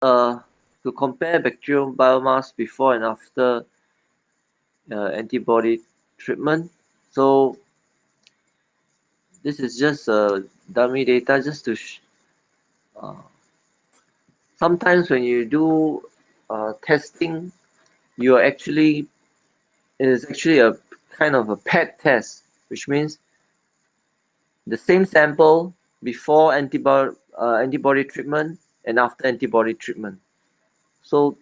to compare bacterial biomass before and after antibody treatment. So this is just dummy data just to sometimes when you do testing, you are actually it is actually a kind of a PET test, which means the same sample before antibody treatment and after antibody treatment. So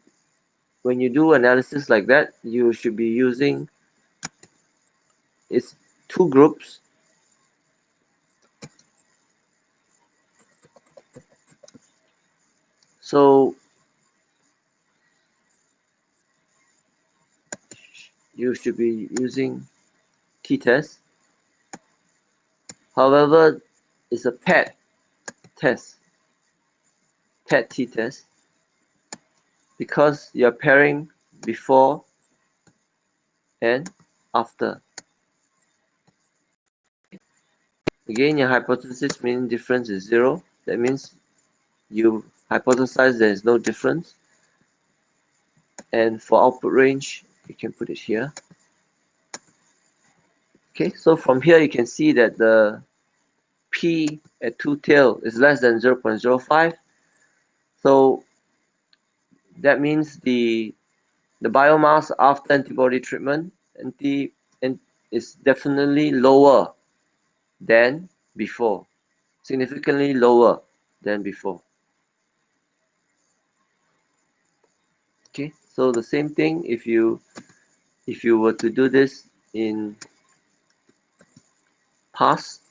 when you do analysis like that, you should be using it's two groups. So you should be using t-test. However, it's a PET test, PET t-test, because you're pairing before and after. Again, your hypothesis mean difference is 0. That means you hypothesize there is no difference. And for output range, you can put it here. Okay, so from here you can see that the P at 2 tail is less than 0.05. So that means the biomass after antibody treatment is definitely lower than before, significantly lower than before. Okay, so the same thing if you were to do this in past,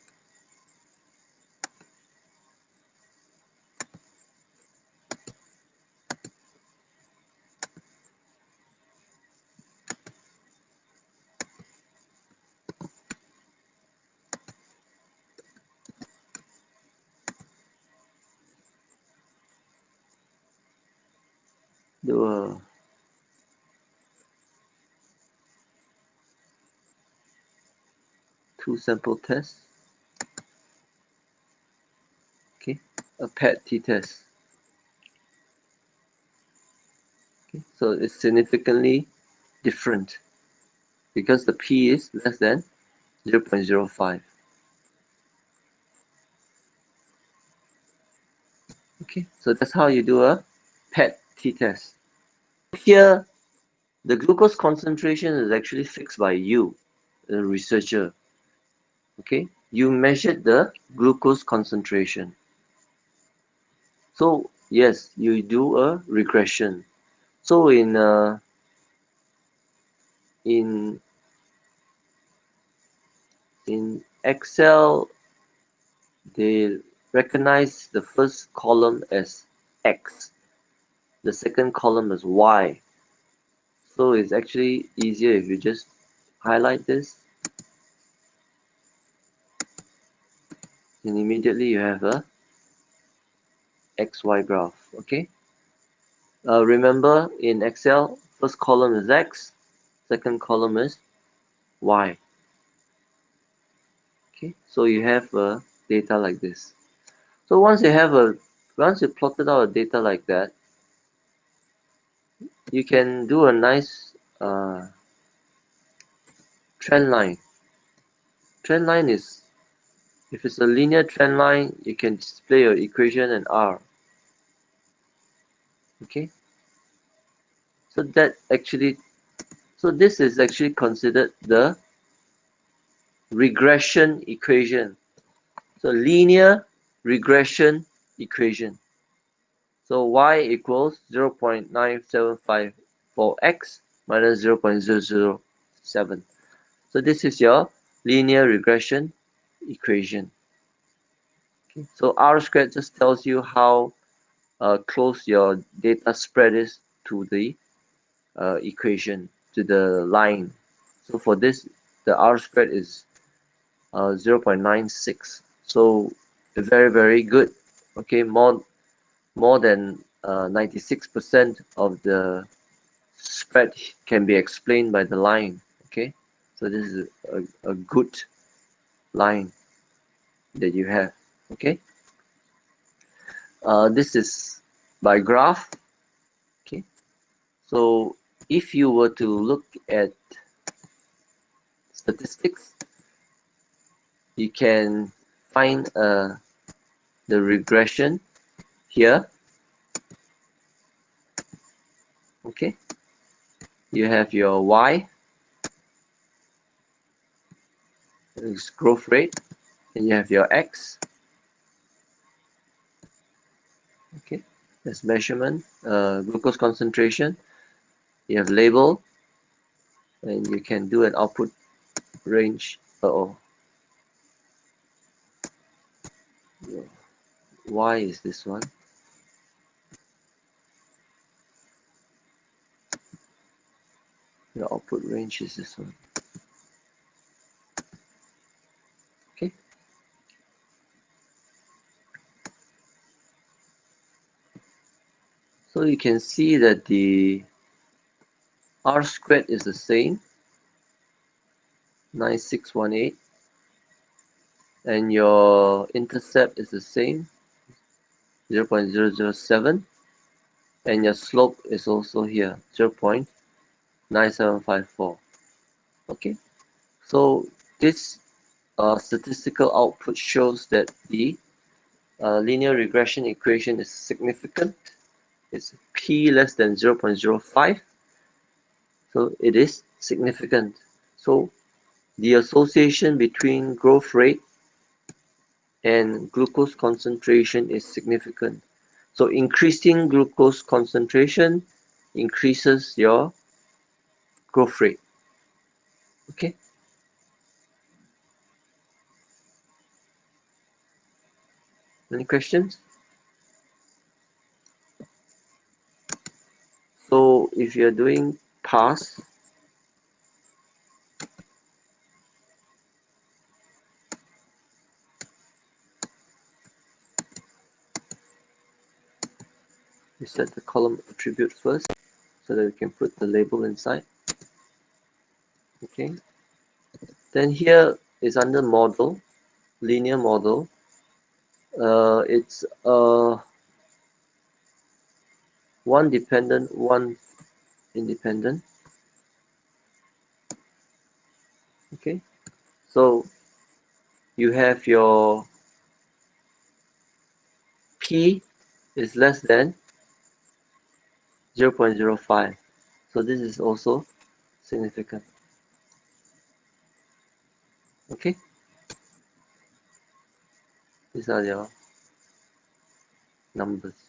do a two sample test. Okay, a PET t-test. Okay, so it's significantly different because the P is less than 0.05. Okay, so that's how you do a PET t-test. Here, the glucose concentration is actually fixed by you, the researcher. Okay, you measured the glucose concentration. So yes, you do a regression. So in Excel, they recognize the first column as X, the second column as Y. So it's actually easier if you just highlight this, and immediately you have a XY graph. Okay. Remember in Excel, first column is X, second column is Y. Okay, so you have data like this. So once you plotted out a data like that, you can do a nice trend line. Trend line is, if it's a linear trend line, you can display your equation in R. Okay, so this is actually considered the regression equation. So linear regression equation. So y equals 0.975 for x minus 0.007. So this is your linear regression equation. Okay. So R squared just tells you how close your data spread is to the equation, to the line. So for this, the R squared is 0.96. So very, very good. Okay, more than 96% of the spread can be explained by the line. Okay, so this is a good line that you have. Okay, this is by graph. Okay, so if you were to look at statistics, you can find the regression here. Okay, you have your y, is growth rate, and you have your x. Okay, that's measurement, glucose concentration. You have label, and you can do an output range. Y is this one. Your output range is this one. Okay. So you can see that the R squared is the same, 9618, and your intercept is the same, 0.007, and your slope is also here, 0.9754. Okay, so this statistical output shows that the linear regression equation is significant. It's p less than 0.05, so it is significant. So the association between growth rate and glucose concentration is significant. So increasing glucose concentration increases your growth rate. Okay. Any questions? So if you're doing pass, you set the column attribute first so that we can put the label inside. Okay. Then here is under model, linear model. It's one dependent, one independent. Okay. So you have your P is less than 0.05. So this is also significant. Okay. These are your numbers.